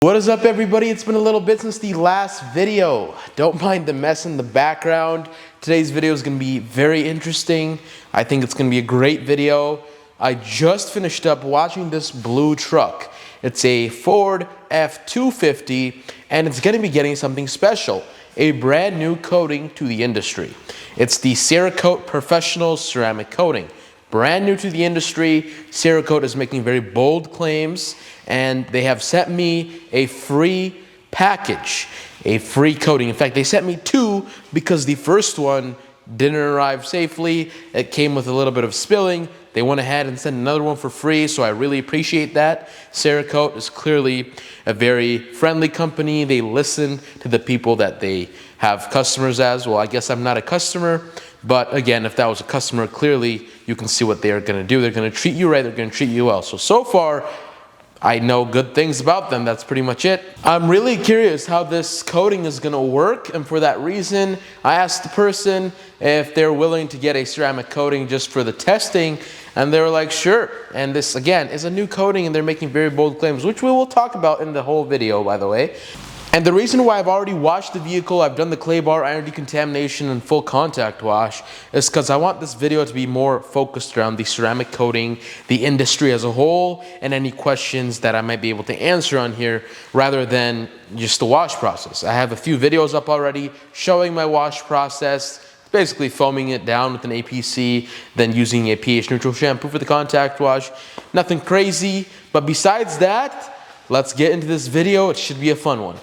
What is up, everybody? It's been a little bit since the last video. Don't mind the mess in the background. Today's video is going to be very interesting. I think it's going to be a great video. I just finished up watching this blue truck. It's a Ford F-250 and it's going to be getting something special. A brand new coating to the industry. It's the Cerakote Professional Ceramic Coating. Brand new to the industry. Cerakote is making very bold claims, and they have sent me a free package, a free coating. In fact, they sent me two because the first one didn't arrive safely. It came with a little bit of spilling. They went ahead and sent another one for free, so I really appreciate that. Cerakote is clearly a very friendly company. They listen to the people that they have customers as. Well, I guess I'm not a customer, but again, if that was a customer, clearly you can see what they are going to do. They're going to treat you right. They're going to treat you well. So far, I know good things about them. That's pretty much it. I'm really curious how this coating is going to work, and for that reason, I asked the person if they're willing to get a ceramic coating just for the testing, and they were like, sure. And this, again, is a new coating, and they're making very bold claims, which we will talk about in the whole video, by the way. And the reason why I've already washed the vehicle, I've done the clay bar, iron decontamination, and full contact wash, is because I want this video to be more focused around the ceramic coating, the industry as a whole, and any questions that I might be able to answer on here, rather than just the wash process. I have a few videos up already showing my wash process, basically foaming it down with an APC, then using a pH neutral shampoo for the contact wash. Nothing crazy, but besides that, let's get into this video. It should be a fun one.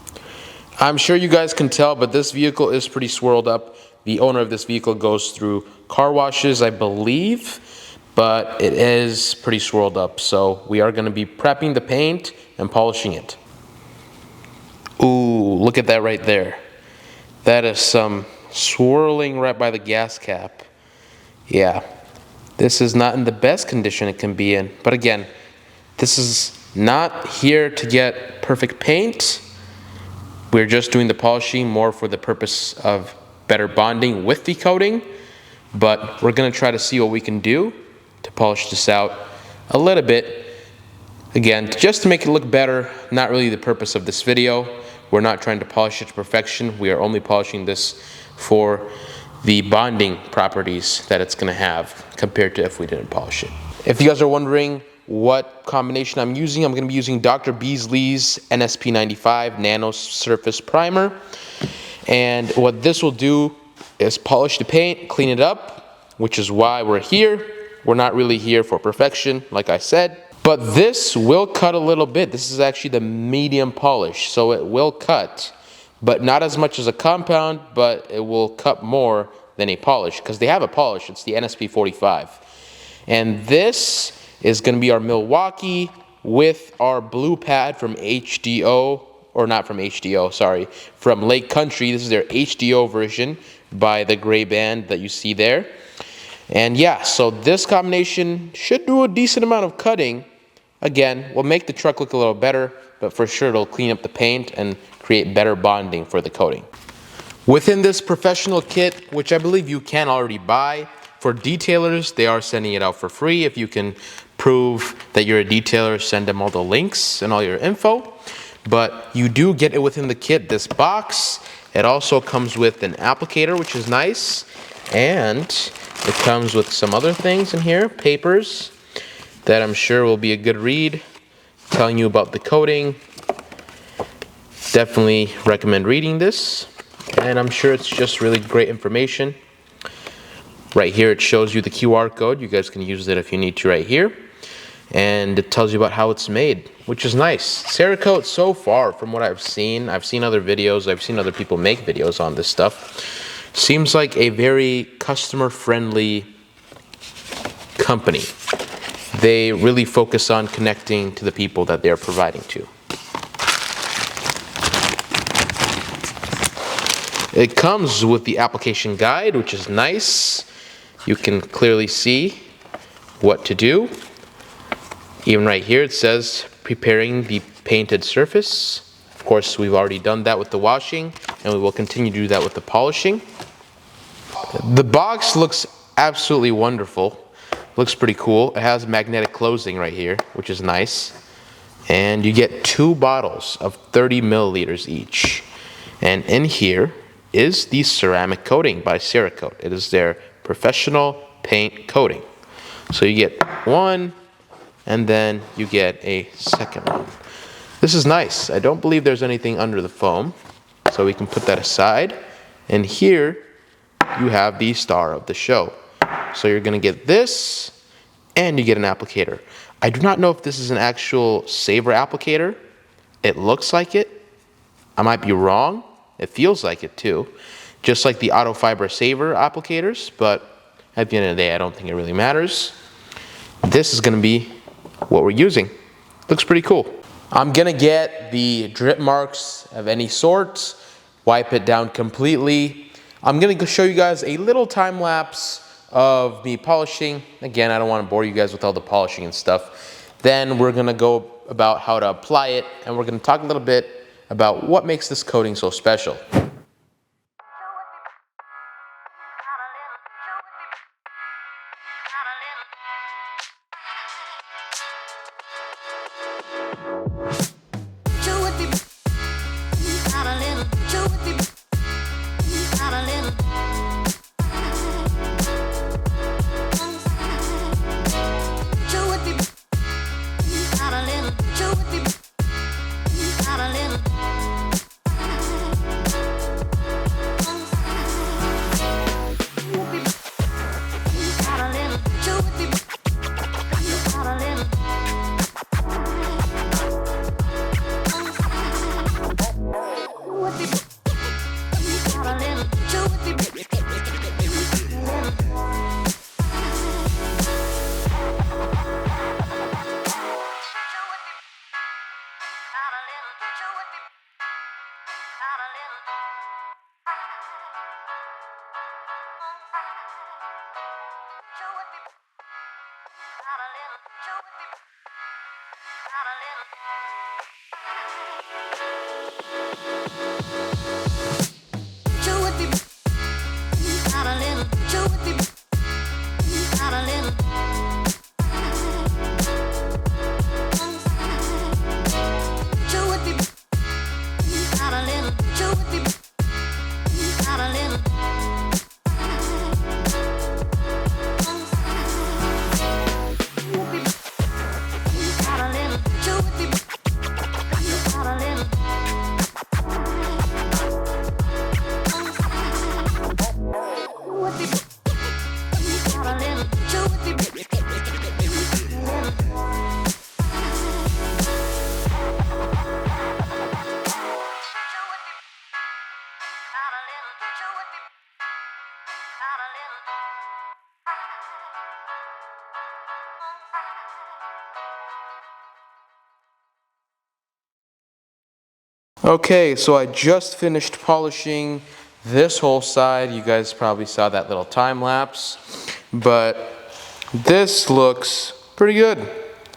I'm sure you guys can tell, but this vehicle is pretty swirled up. The owner of this vehicle goes through car washes, I believe, but it is pretty swirled up. So we are going to be prepping the paint and polishing it. Ooh, look at that right there. That is some swirling right by the gas cap. Yeah, this is not in the best condition it can be in. But again, this is not here to get perfect paint. We're just doing the polishing more for the purpose of better bonding with the coating, but we're going to try to see what we can do to polish this out a little bit. Again, just to make it look better, not really the purpose of this video. We're not trying to polish it to perfection. We are only polishing this for the bonding properties that it's going to have compared to if we didn't polish it. If you guys are wondering what combination I'm using going to be using Dr. Beasley's NSP95 Nano Surface Primer. And what this will do is polish the paint, clean it up, which is why we're here. We're not really here for perfection, like I said. But this will cut a little bit. This is actually the medium polish, so it will cut. But not as much as a compound, but it will cut more than a polish. Because they have a polish, it's the NSP45. And this is going to be our Milwaukee with our blue pad from HDO, or not from HDO, sorry, from Lake Country. This is their HDO version by the gray band that you see there. And yeah, so this combination should do a decent amount of cutting. Again, will make the truck look a little better, but for sure it'll clean up the paint and create better bonding for the coating. Within this professional kit, which I believe you can already buy, for detailers, they are sending it out for free. If you can prove that you're a detailer, send them all the links and all your info. But you do get it within the kit, this box. It also comes with an applicator, which is nice. And it comes with some other things in here, papers, that I'm sure will be a good read, telling you about the coating. Definitely recommend reading this. And I'm sure it's just really great information. Right here it shows you the QR code. You guys can use it if you need to right here. And it tells you about how it's made, which is nice. Cerakote, so far from what I've seen other videos, I've seen other people make videos on this stuff. Seems like a very customer-friendly company. They really focus on connecting to the people that they're providing to. It comes with the application guide, which is nice. You can clearly see what to do. Even right here it says preparing the painted surface. Of course, we've already done that with the washing, and we will continue to do that with the polishing. The box looks absolutely wonderful. Looks pretty cool. It has magnetic closing right here, which is nice. And you get 2 bottles of 30 milliliters each. And in here is the ceramic coating by Cerakote. It is their professional paint coating. So you get one, and then you get a second one. This is nice. I don't believe there's anything under the foam, so we can put that aside. And here you have the star of the show. So you're gonna get this, and you get an applicator. I do not know if this is an actual saver applicator. It looks like it. I might be wrong. It feels like it too. Just like the Auto Fiber Saver applicators, but at the end of the day, I don't think it really matters. This is gonna be what we're using. Looks pretty cool. I'm gonna get the drip marks of any sort, wipe it down completely. I'm gonna show you guys a little time lapse of me polishing. Again, I don't want to bore you guys with all the polishing and stuff. Then we're gonna go about how to apply it, and we're gonna talk a little bit about what makes this coating so special. Okay, so I just finished polishing this whole side. You guys probably saw that little time lapse, but this looks pretty good.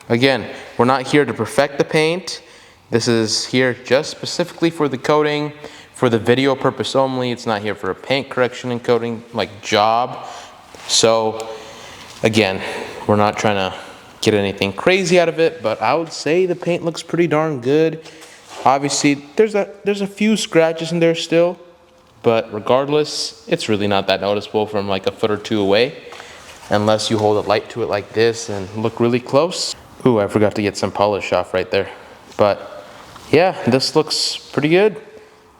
Again, we're not here to perfect the paint. This is here just specifically for the coating, for the video purpose only. It's not here for a paint correction and coating like job. So again, we're not trying to get anything crazy out of it, but I would say the paint looks pretty darn good. Obviously, there's a few scratches in there still, but regardless, it's really not that noticeable from like a foot or two away, unless you hold a light to it like this and look really close. Ooh, I forgot to get some polish off right there. But yeah, this looks pretty good,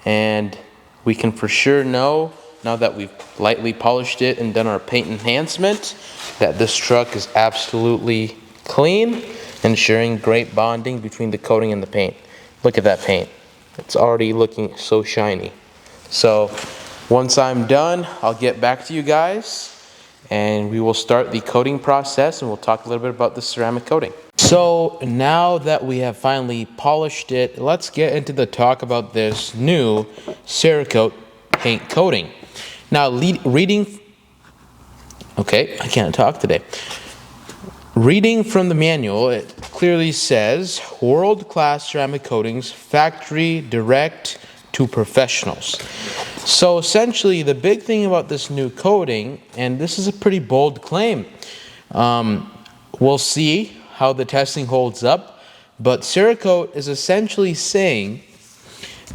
and we can for sure know, now that we've lightly polished it and done our paint enhancement, that this truck is absolutely clean, ensuring great bonding between the coating and the paint. Look at that paint. It's already looking so shiny. So once I'm done, I'll get back to you guys and we will start the coating process, and we'll talk a little bit about the ceramic coating. So now that we have finally polished it, let's get into the talk about this new Cerakote paint coating. Now reading from the manual, it clearly says world-class ceramic coatings, factory direct to professionals. So essentially the big thing about this new coating, and this is a pretty bold claim, we'll see how the testing holds up, But Cerakote is essentially saying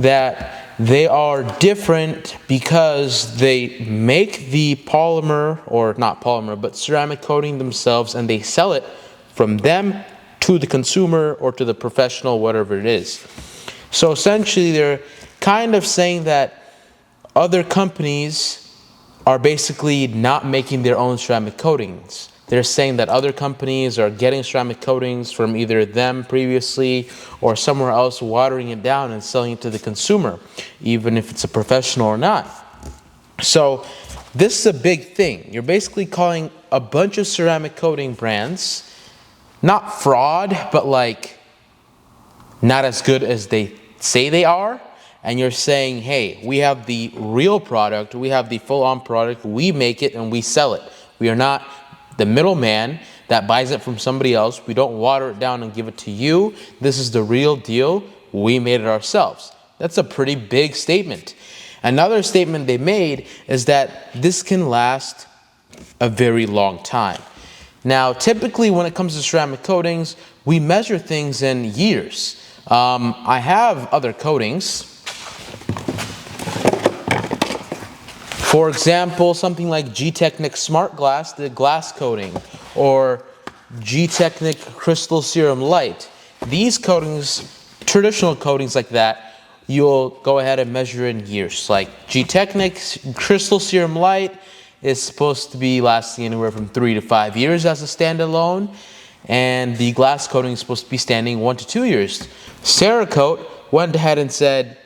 that they are different because they make the polymer, or not polymer, but ceramic coating themselves, and they sell it from them to the consumer or to the professional, whatever it is. So essentially they're kind of saying that other companies are basically not making their own ceramic coatings. They're saying that other companies are getting ceramic coatings from either them previously or somewhere else, watering it down and selling it to the consumer, even if it's a professional or not. So this is a big thing. You're basically calling a bunch of ceramic coating brands not fraud, but like not as good as they say they are. And you're saying, hey, we have the real product, we have the full-on product, we make it and we sell it. We are not the middleman that buys it from somebody else. We don't water it down and give it to you. This is the real deal. We made it ourselves. That's a pretty big statement. Another statement they made is that this can last a very long time. Now, typically when it comes to ceramic coatings, we measure things in years. I have other coatings. For example, something like G-Technic Smart Glass, the glass coating, or G-Technic Crystal Serum Light. These coatings, traditional coatings like that, you'll go ahead and measure in years. Like G-Technic Crystal Serum Light is supposed to be lasting anywhere from 3 to 5 years as a standalone, and the glass coating is supposed to be standing 1 to 2 years. Cerakote went ahead and said,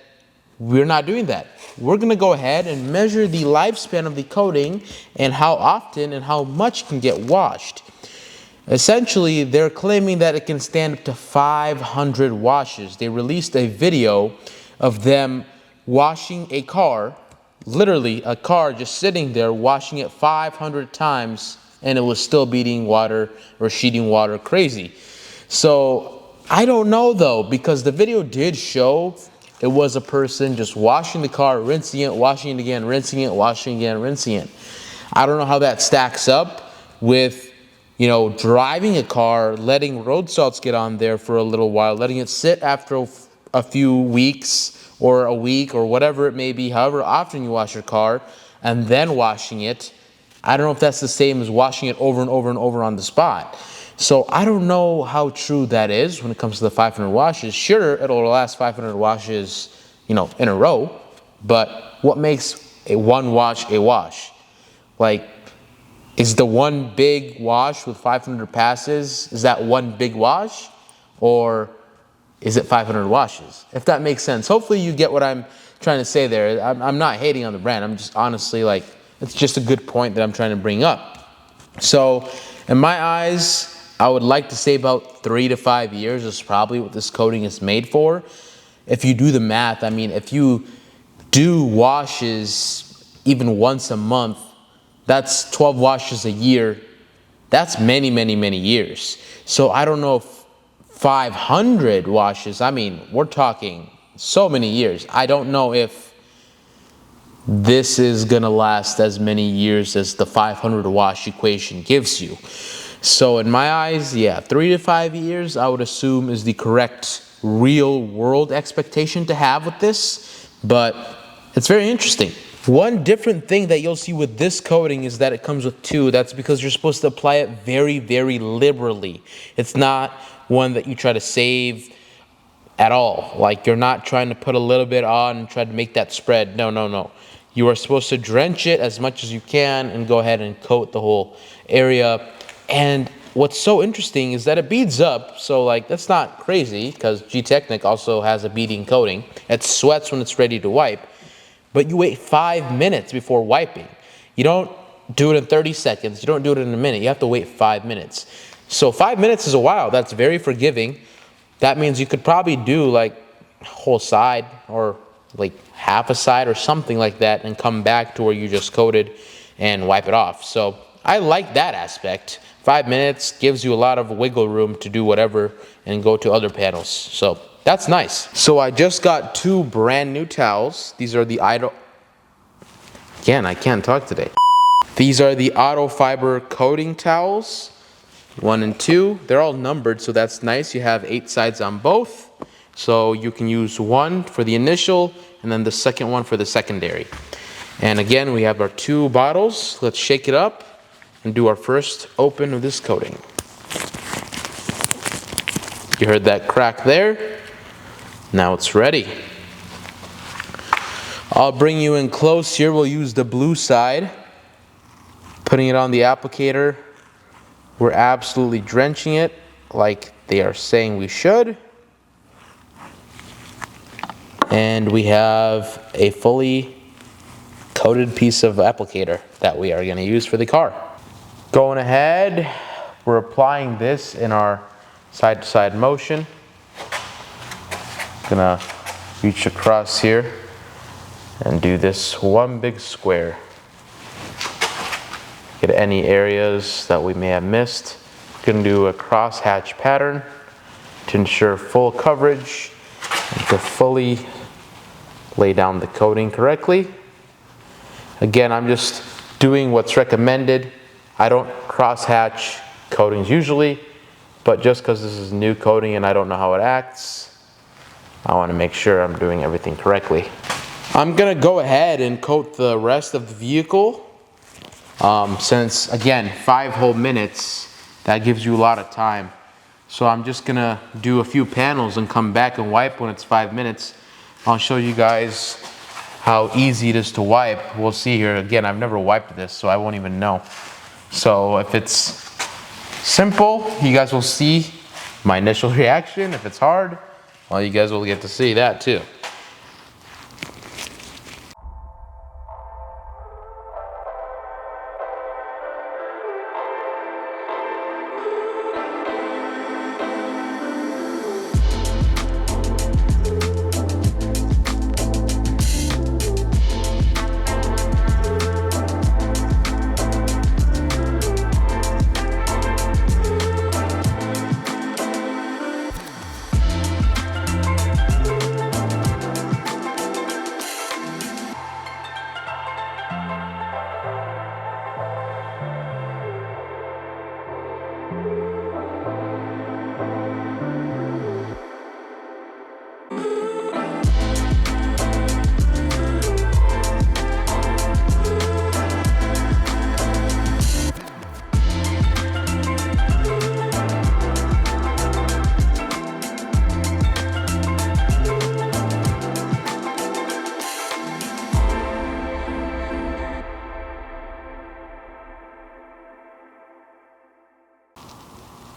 we're not doing that. We're going to go ahead and measure the lifespan of the coating and how often and how much can get washed. Essentially, they're claiming that it can stand up to 500 washes. They released a video of them washing a car, literally a car just sitting there, washing it 500 times, and it was still beading water or sheeting water crazy. So I don't know though, because the video did show it was a person just washing the car, rinsing it, washing it again, rinsing it, washing again, rinsing it. I don't know how that stacks up with, you know, driving a car, letting road salts get on there for a little while, letting it sit after a few weeks or a week or whatever it may be, however often you wash your car, and then washing it. I don't know if that's the same as washing it over and over and over on the spot. So I don't know how true that is when it comes to the 500 washes. Sure, it'll last 500 washes, you know, in a row, but what makes a one wash a wash? Like, is the one big wash with 500 passes, is that one big wash? Or is it 500 washes? If that makes sense. Hopefully you get what I'm trying to say there. I'm not hating on the brand. I'm just honestly like, it's just a good point that I'm trying to bring up. So in my eyes, I would like to say about 3 to 5 years is probably what this coating is made for. If you do the math, I mean, if you do washes even once a month, that's 12 washes a year. That's many, many, many years. So I don't know if 500 washes, I mean, we're talking so many years. I don't know if this is gonna last as many years as the 500 wash equation gives you. So in my eyes, yeah, 3 to 5 years, I would assume is the correct real world expectation to have with this, but it's very interesting. One different thing that you'll see with this coating is that it comes with 2. That's because you're supposed to apply it very, very liberally. It's not one that you try to save at all. Like, you're not trying to put a little bit on and try to make that spread. No, no, no. You are supposed to drench it as much as you can and go ahead and coat the whole area. And what's so interesting is that it beads up. So like, that's not crazy because G-Technic also has a beading coating. It sweats when it's ready to wipe, but you wait 5 minutes before wiping. You don't do it in 30 seconds. You don't do it in a minute. You have to wait 5 minutes. So 5 minutes is a while. That's very forgiving. That means you could probably do like a whole side or like half a side or something like that and come back to where you just coated and wipe it off. So I like that aspect. 5 minutes gives you a lot of wiggle room to do whatever and go to other panels. So that's nice. So I just got 2 brand new towels. These are the Again, I can't talk today. These are the auto fiber coating towels. 1 and 2. They're all numbered, so that's nice. You have 8 sides on both. So you can use one for the initial and then the second one for the secondary. And again, we have our 2 bottles. Let's shake it up and do our first open of this coating. You heard that crack there? Now it's ready. I'll bring you in close here. We'll use the blue side. Putting it on the applicator. We're absolutely drenching it like they are saying we should. And we have a fully coated piece of applicator that we are going to use for the car. Going ahead, we're applying this in our side-to-side motion. Gonna reach across here and do this one big square. Get any areas that we may have missed. Gonna do a crosshatch pattern to ensure full coverage and to fully lay down the coating correctly. Again, I'm just doing what's recommended. I don't crosshatch coatings usually, but just because this is new coating and I don't know how it acts, I want to make sure I'm doing everything correctly. I'm gonna go ahead and coat the rest of the vehicle. Since, again, 5 whole minutes, that gives you a lot of time. So I'm just gonna do a few panels and come back and wipe when it's 5 minutes. I'll show you guys how easy it is to wipe. We'll see here. Again, I've never wiped this, so I won't even know. So if it's simple, you guys will see my initial reaction. If it's hard, well, you guys will get to see that too.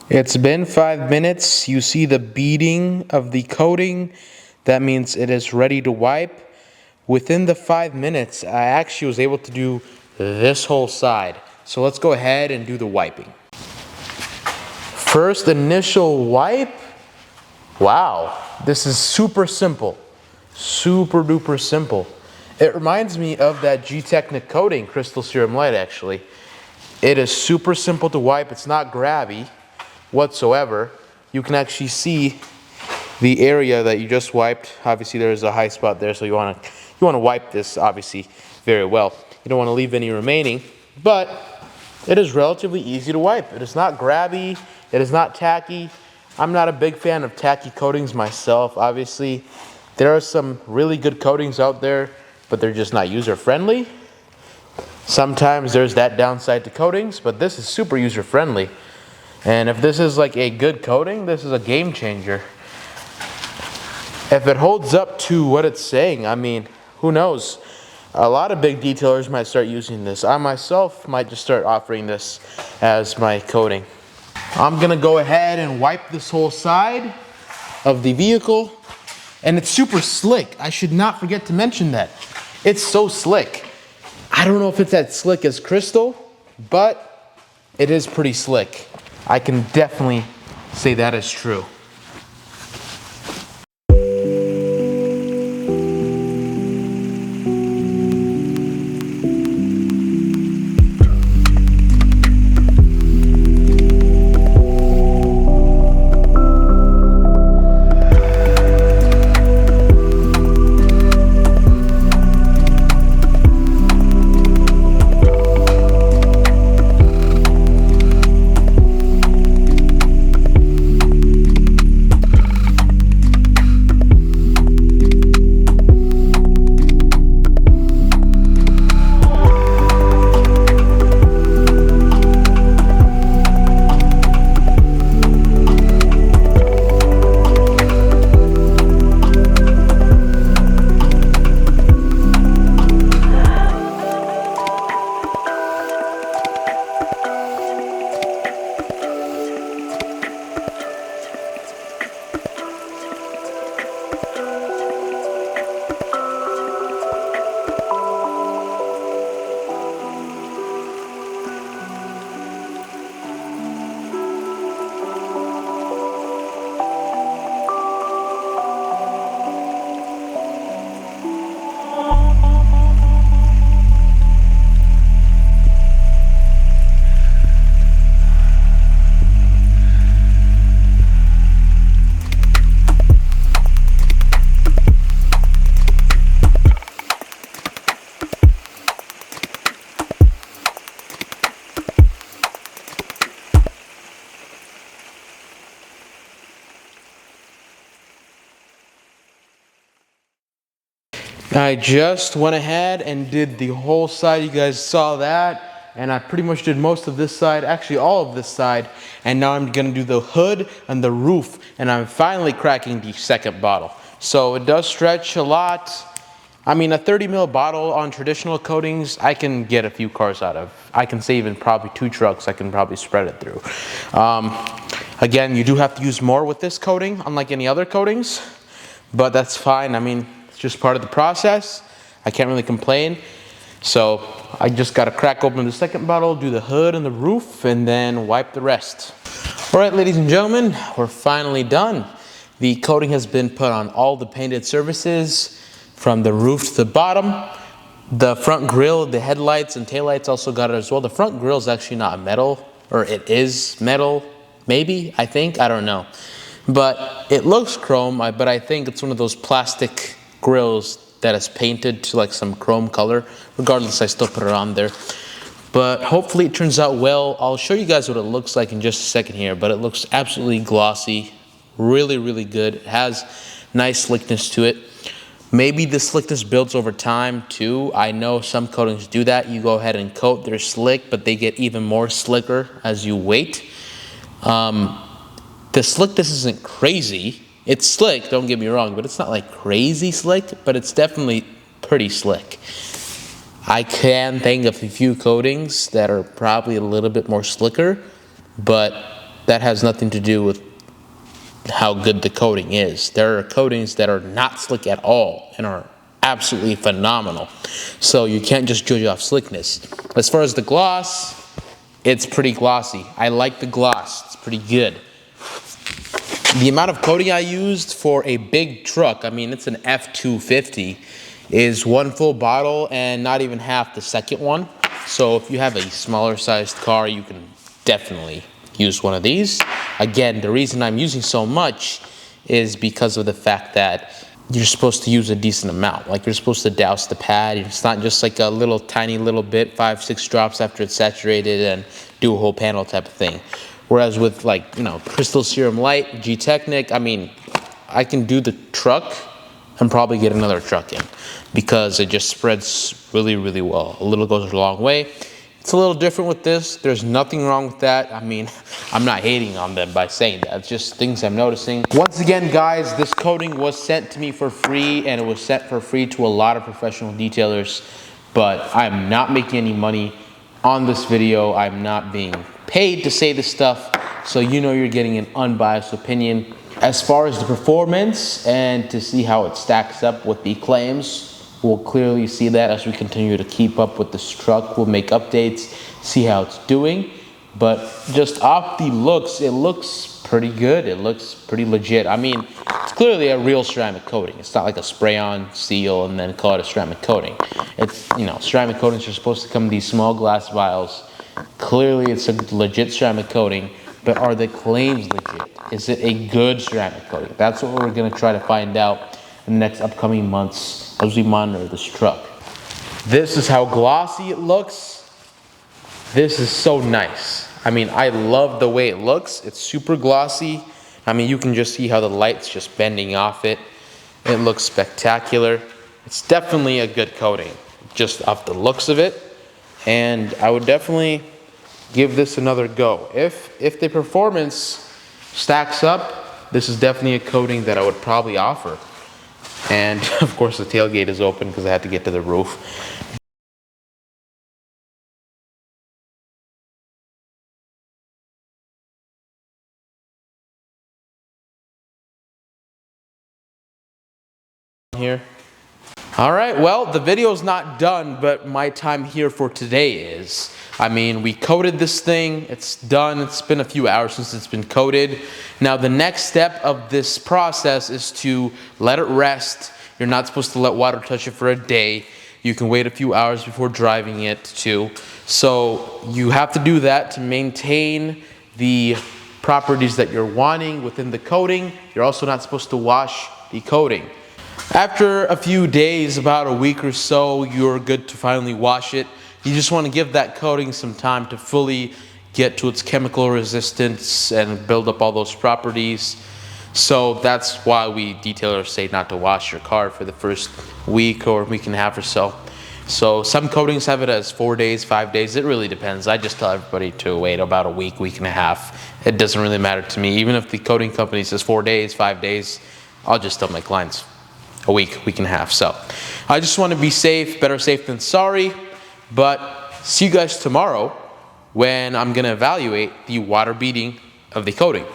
It's been 5 minutes. You see the beading of the coating. That means it is ready to wipe. Within the 5 minutes, I actually was able to do this whole side. So let's go ahead and do the wiping. First initial wipe. Wow, this is super simple. Super duper simple. It reminds me of that G-Technic coating, Crystal Serum Light actually. It is super simple to wipe. It's not grabby whatsoever. You can actually see the area that you just wiped. Obviously there's a high spot there, so you want to wipe this obviously very well. You don't want to leave any remaining, but it is relatively easy to wipe. It is not grabby, it is not tacky. I'm not a big fan of tacky coatings myself. Obviously there are some really good coatings out there, but they're just not user friendly. Sometimes there's that downside to coatings, but this is super user friendly. And if this is like a good coating, this is a game changer. If it holds up to what it's saying, I mean, who knows? A lot of big detailers might start using this. I myself might just start offering this as my coating. I'm gonna go ahead and wipe this whole side of the vehicle. And it's super slick. I should not forget to mention that. It's so slick. I don't know if it's as slick as Crystal, but it is pretty slick. I can definitely say that is true. I just went ahead and did the whole side. You guys saw that. And I pretty much did most of this side, actually all of this side. And now I'm gonna do the hood and the roof. And I'm finally cracking the second bottle. So it does stretch a lot. I mean, a 30 ml bottle on traditional coatings, I can get a few cars out of. I can save in probably 2 trucks. I can probably spread it through. Again, you do have to use more with this coating, unlike any other coatings. But that's fine. I mean, it's just part of the process. I can't really complain. So I just got to crack open the second bottle, do the hood and the roof, and then wipe the rest. All right, ladies and gentlemen, we're finally done. The coating has been put on all the painted surfaces from the roof to the bottom. The front grille, the headlights and taillights also got it as well. The front grille is actually not metal, or it is metal, maybe, I think, I don't know. But it looks chrome, but I think it's one of those plastic grills that is painted to like some chrome color. Regardless, I still put it on there. But hopefully it turns out well. I'll show you guys what it looks like in just a second here, but it looks absolutely glossy. Really, really good. It has nice slickness to it. Maybe the slickness builds over time too. I know some coatings do that. You go ahead and coat, they're slick, but they get even more slicker as you wait. The slickness isn't crazy. It's slick, don't get me wrong, but it's not like crazy slick, but it's definitely pretty slick. I can think of a few coatings that are probably a little bit more slicker, but that has nothing to do with how good the coating is. There are coatings that are not slick at all and are absolutely phenomenal. So you can't just judge off slickness. As far as the gloss, it's pretty glossy. I like the gloss, it's pretty good. The amount of coating I used for a big truck, I mean, it's an F-250, is 1 full bottle and not even half the second one. So if you have a smaller sized car, you can definitely use one of these. Again, the reason I'm using so much is because of the fact that you're supposed to use a decent amount. Like, you're supposed to douse the pad. It's not just like a little tiny little bit, 5-6 drops after it's saturated and do a whole panel type of thing. Whereas with, like, you know, Crystal Serum Light, G-Technic, I mean, I can do the truck and probably get another truck in because it just spreads really, really well. A little goes a long way. It's a little different with this. There's nothing wrong with that. I mean, I'm not hating on them by saying that. It's just things I'm noticing. Once again, guys, this coating was sent to me for free, and it was sent for free to a lot of professional detailers, but I'm not making any money on this video. I'm not being paid to say this stuff, so you know you're getting an unbiased opinion. As far as the performance and to see how it stacks up with the claims, we'll clearly see that as we continue to keep up with this truck. We'll make updates, see how it's doing. But just off the looks, it looks pretty good. It looks pretty legit. I mean, it's clearly a real ceramic coating. It's not like a spray-on seal and then call it a ceramic coating. It's, you know, ceramic coatings are supposed to come in these small glass vials. Clearly, it's a legit ceramic coating, but are the claims legit? Is it a good ceramic coating? That's what we're gonna try to find out in the next upcoming months as we monitor this truck. This is how glossy it looks. This is so nice. I mean, I love the way it looks. It's super glossy. I mean, you can just see how the light's just bending off it. It looks spectacular. It's definitely a good coating, just off the looks of it. And I would definitely give this another go. If the performance stacks up, this is definitely a coating that I would probably offer. And of course the tailgate is open because I had to get to the roof. Here. All right, well, the video's not done, but my time here for today is. I mean, we coated this thing, it's done, it's been a few hours since it's been coated. Now, the next step of this process is to let it rest. You're not supposed to let water touch it for a day. You can wait a few hours before driving it too. So you have to do that to maintain the properties that you're wanting within the coating. You're also not supposed to wash the coating. After a few days, about a week or so, you're good to finally wash it. You just want to give that coating some time to fully get to its chemical resistance and build up all those properties. So that's why we detailers say not to wash your car for the first week or week and a half or so. So some coatings have it as 4 days, 5 days. It really depends. I just tell everybody to wait about a week, week and a half. It doesn't really matter to me. Even if the coating company says 4 days, 5 days, I'll just tell my clients a week, week and a half. So I just want to be safe, better safe than sorry. But see you guys tomorrow when I'm going to evaluate the water beading of the coating.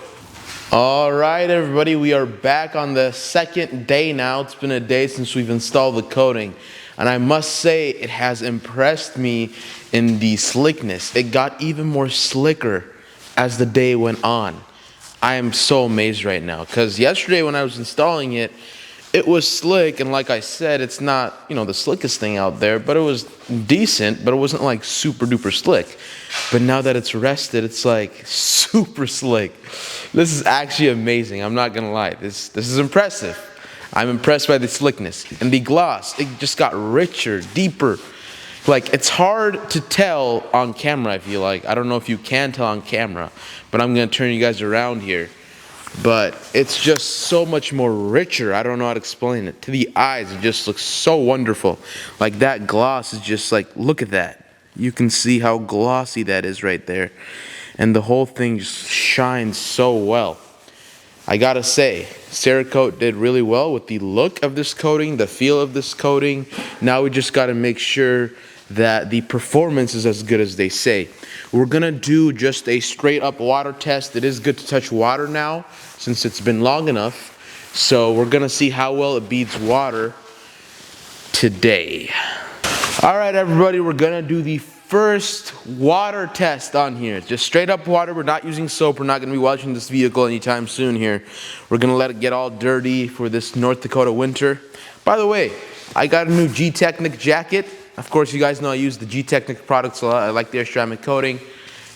All right, everybody, we are back on the second day now. It's been a day since we've installed the coating, and I must say it has impressed me in the slickness. It got even more slicker as the day went on. I am so amazed right now, because yesterday when I was installing it, it was slick, and like I said, it's not, you know, the slickest thing out there, but it was decent, but it wasn't like super duper slick. But now that it's rested, it's like super slick. This is actually amazing. I'm not gonna lie. This is impressive. I'm impressed by the slickness. And the gloss, it just got richer, deeper. Like, it's hard to tell on camera, I feel like. I don't know if you can tell on camera, but I'm gonna turn you guys around here. But it's just so much more richer. I don't know how to explain it. To the eyes, it just looks so wonderful. Like, that gloss is just like, look at that. You can see how glossy that is right there. And the whole thing just shines so well. I gotta say, Cerakote did really well with the look of this coating, the feel of this coating. Now we just gotta make sure that the performance is as good as they say. We're gonna do just a straight up water test. It is good to touch water now since it's been long enough. So we're gonna see how well it beads water today. All right, everybody, we're gonna do the first water test on here. Just straight up water. We're not using soap. We're not gonna be washing this vehicle anytime soon here. We're gonna let it get all dirty for this North Dakota winter. By the way, I got a new G-Technic jacket. Of course, you guys know I use the G-Technic products a lot. I like their ceramic coating,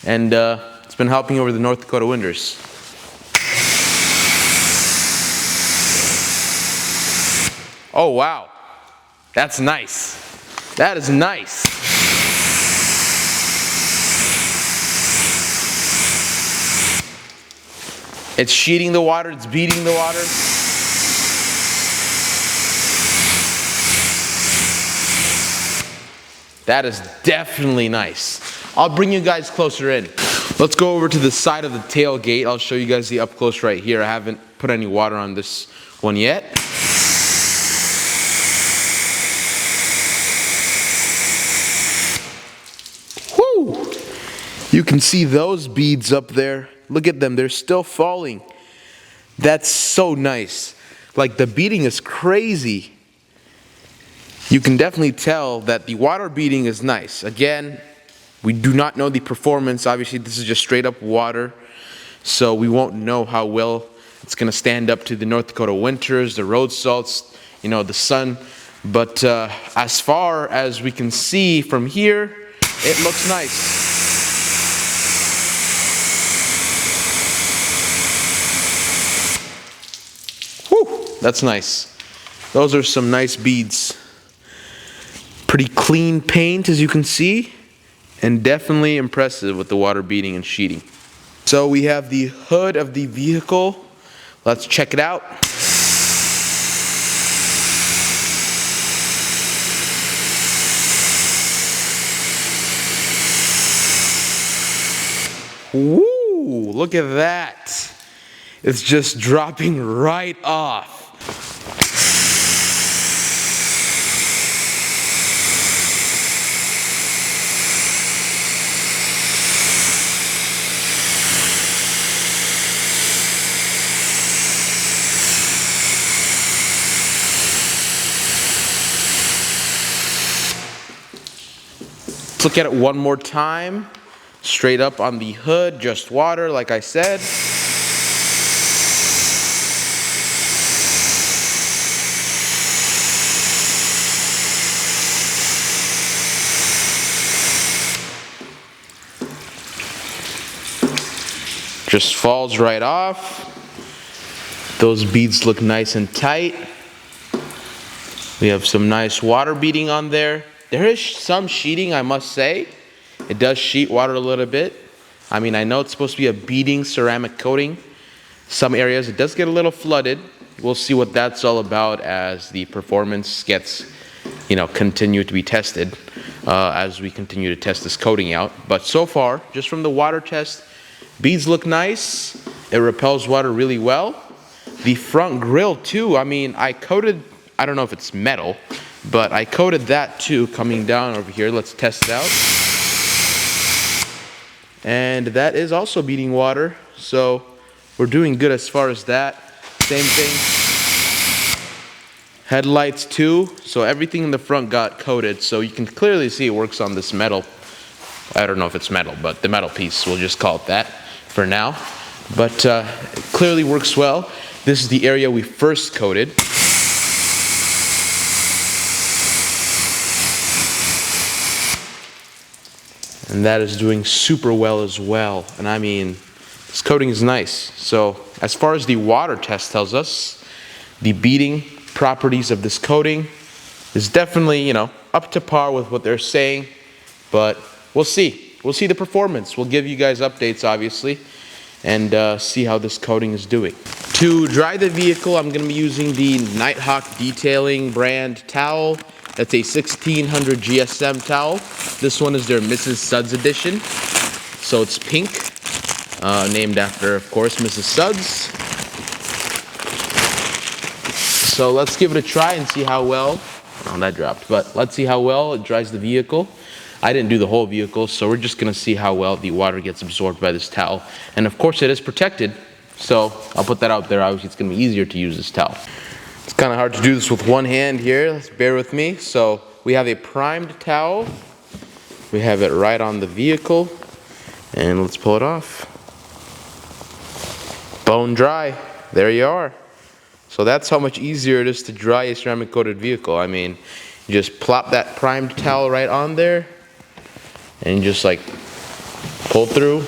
and it's been helping over the North Dakota winters. Oh, wow. That's nice. That is nice. It's sheeting the water, it's beading the water. That is definitely nice. I'll bring you guys closer in. Let's go over to the side of the tailgate. I'll show you guys the up close right here. I haven't put any water on this one yet. Whoo! You can see those beads up there. Look at them, they're still falling. That's so nice. Like, the beading is crazy. You can definitely tell that the water beading is nice. Again, we do not know the performance. Obviously, this is just straight up water, so we won't know how well it's gonna stand up to the North Dakota winters, the road salts, you know, the sun. But as far as we can see from here, it looks nice. Whew, that's nice. Those are some nice beads. Pretty clean paint, as you can see, and definitely impressive with the water beading and sheeting. So we have the hood of the vehicle. Let's check it out. Woo, look at that. It's just dropping right off. Let's look at it one more time. Straight up on the hood, just water, like I said. Just falls right off. Those beads look nice and tight. We have some nice water beading on there. There is some sheeting, I must say. It does sheet water a little bit. I mean, I know it's supposed to be a beading ceramic coating, Some areas it does get a little flooded. We'll see what that's all about as the performance gets, continue to be tested as we continue to test this coating out. But so far, just from the water test, beads look nice. It repels water really well. The front grille too, I coated, I don't know if it's metal, but I coated that too coming down over here. Let's test it out. And that is also beading water, so we're doing good as far as that. Same thing. Headlights too, so everything in the front got coated, so you can clearly see it works on this metal. I don't know if it's metal, but the metal piece, we'll just call it that for now. But it clearly works well. This is the area we first coated. And that is doing super well as well. And this coating is nice. So as far as the water test tells us, the beading properties of this coating is definitely, up to par with what they're saying. But we'll see. We'll see the performance. We'll give you guys updates, obviously, and see how this coating is doing. To dry the vehicle, I'm going to be using the Nighthawk Detailing brand towel. That's a 1600 GSM towel. This one is their Mrs. Suds edition. So it's pink, named after, of course, Mrs. Suds. So let's give it a try and see how well, oh, that dropped, but let's see how well it dries the vehicle. I didn't do the whole vehicle, so we're just gonna see how well the water gets absorbed by this towel. And of course it is protected, so I'll put that out there. Obviously it's gonna be easier to use this towel. It's kind of hard to do this with one hand here. Let's bear with me. So we have a primed towel. We have it right on the vehicle. And let's pull it off. Bone dry. There you are. So that's how much easier it is to dry a ceramic coated vehicle. You just plop that primed towel right on there. And you just pull through.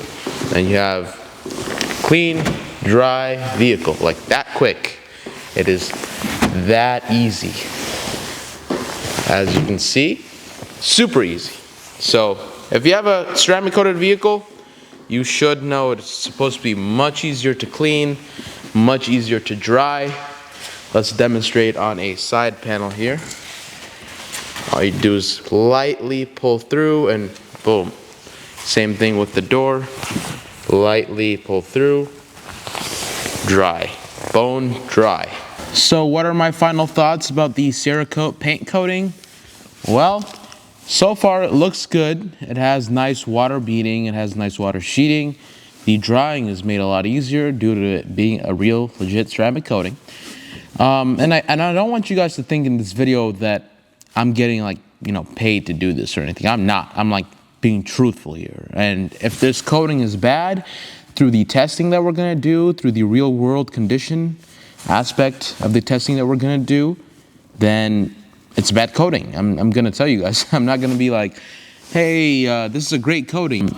And you have clean, dry vehicle. Like that quick. It is that easy. As you can see, super easy. So if you have a ceramic coated vehicle, you should know it's supposed to be much easier to clean, much easier to dry. Let's demonstrate on a side panel here. All you do is lightly pull through and boom. Same thing with the door. Lightly pull through, dry, bone dry. So what are my final thoughts about the Cerakote paint coating? Well, so far it looks good. It has nice water beading, it has nice water sheeting. The drying is made a lot easier due to it being a real legit ceramic coating. And I don't want you guys to think in this video that I'm getting paid to do this or anything. I'm not. I'm being truthful here. And if this coating is bad, through the testing that we're gonna do, through the real world condition aspect of the testing that we're gonna do, then it's a bad coating. I'm gonna tell you guys. I'm not gonna be like, hey, this is a great coating.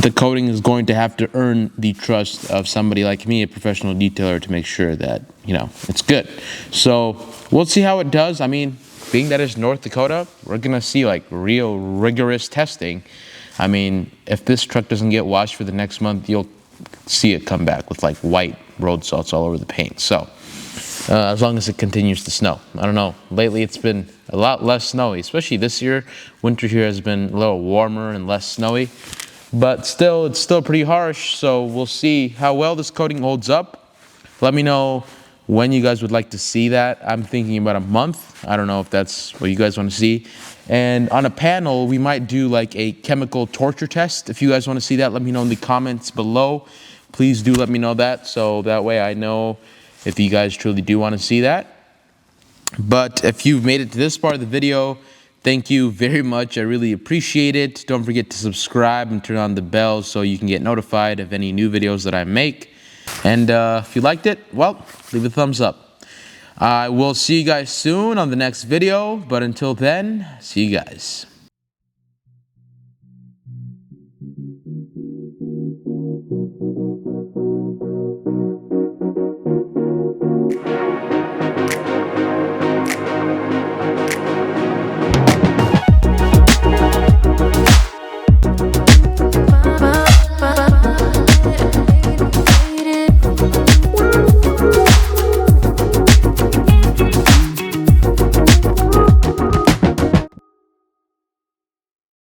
The coating is going to have to earn the trust of somebody like me, a professional detailer, to make sure that, it's good. So we'll see how it does. Being that it's North Dakota, we're gonna see real rigorous testing. If this truck doesn't get washed for the next month, you'll see it come back with white road salts all over the paint. So as long as it continues to snow. I don't know, lately it's been a lot less snowy, especially this year. Winter here has been a little warmer and less snowy, but still, it's still pretty harsh. So we'll see how well this coating holds up. Let me know when you guys would like to see that. I'm thinking about a month. I don't know if that's what you guys want to see. And on a panel, we might do a chemical torture test. If you guys want to see that, let me know in the comments below. Please do let me know that, so that way I know if you guys truly do want to see that. But if you've made it to this part of the video, thank you very much. I really appreciate it. Don't forget to subscribe and turn on the bell so you can get notified of any new videos that I make. And if you liked it, well, leave a thumbs up. I will see you guys soon on the next video, but until then, see you guys.